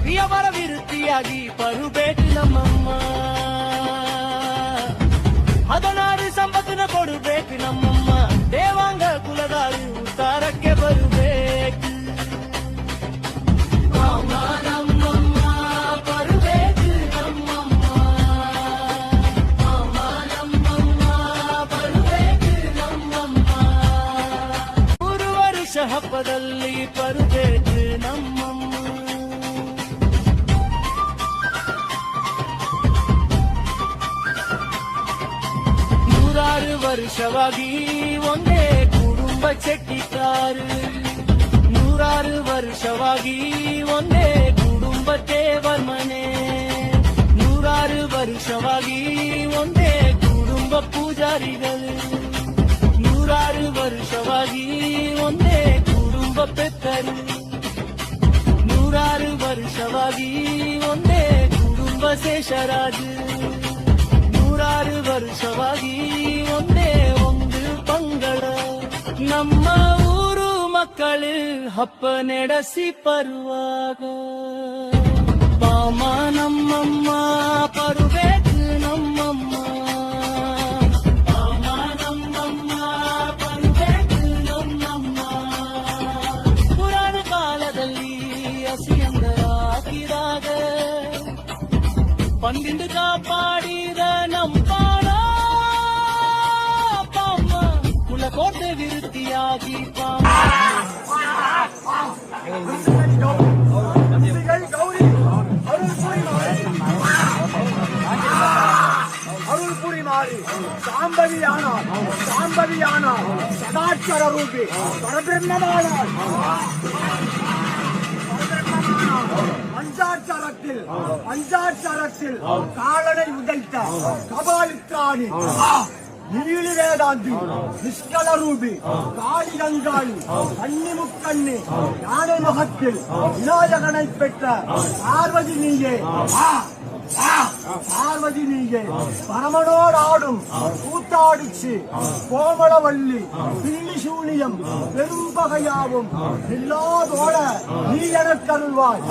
ಪ್ರಿಯವರ ವಿರುದ್ಧಿಯಾಗಿ ಬರುಬೇಕು ನಮ್ಮಮ್ಮ 16 ಸಂಪತ್ತಿನ ಕೊಡಬೇಕು ನಮ್ಮಮ್ಮ ದೇವಾಂಗ ಕುಲದಾಳು ಉತ್ತಾರಕ್ಕೆ ಬರಬೇಕು ನಮ್ಮಮ್ಮ ಬರಬೇಕು ನಮ್ಮಮ್ಮ ನಮ್ಮಮ್ಮ ಬರಬೇಕು ನಮ್ಮಮ್ಮ 3 ವರ್ಷ ಹಬ್ಬದಲ್ಲಿ ಬರಬೇಕು ನಮ್ಮಮ್ಮ 106 ವರ್ಷವಾಗಿ ಒಂದೇ ಕುಟುಂಬ ಚೆಟ್ಟಿದ್ದಾರೆ 106 ವರ್ಷವಾಗಿ ಒಂದೇ ಕುಟುಂಬ ದೇವರ ಮನೆ 106 ವರ್ಷವಾಗಿ ಒಂದೇ ಕುಟುಂಬ ಪೂಜಾರಿಗಳು 106 ವರ್ಷವಾಗಿ ಒಂದೇ ಕುಟುಂಬ ಪೆತ್ತರು 106 ವರ್ಷವಾಗಿ ಒಂದೇ ಕುಟುಂಬ ಶೇಷರಾಜು 106 ವರ್ಷವಾಗಿ ಒಂದೇ ಒಂದು ಪಂಗಡ ನಮ್ಮ ಊರು ಮಕ್ಕಳು ಹಬ್ಬ ನಡೆಸಿ ಬರುವಾಗ ಪಾಮ ನಮ್ಮಮ್ಮ ಬರುಬೇಕು ನಮ್ಮಮ್ಮ ಪಾಮ ನಮ್ಮಮ್ಮ ಬರುಬೇಕು ನಮ್ಮಮ್ಮ ಪುರಾಣ ಕಾಲದಲ್ಲಿ ಹಸಿಯಂದರ ಹಾಕಿದಾಗ ಬಂದಿಂದ ಕಾಪಾಡಿದ ನಂಪಾಣ ಪಾಮ ಕುಲಕೋಟೆ ವಿರುದ್ಧಿಯಾಗಿ ಪಾಮ ಅರುಳ್ಪುರಿ ಮಾರಿ ಸಾಂಬವಿಯಾನ ಸದಾಚಾರ ರೂಪಿ പരബ്രഹ്മமான பஞ்சாட்சரத்தில் காலனை உதைத்த கபாலித்ராணி நீலி வேதாந்தி நிஷ்கல ரூபி காளி கங்காளி கண்ணி முக்கண்ணி யானை முகத்தில் விநாயகனை பெற்ற பார்வதி நீயே பார்வதி நீயே பரமனோடு ஆடும் கூத்தாடிச்சு கோமளவல்லி பில்லி சூனியம் பெரும் பகையாவும் இல்லாதோட நீ எனக்கு அருள்வாய்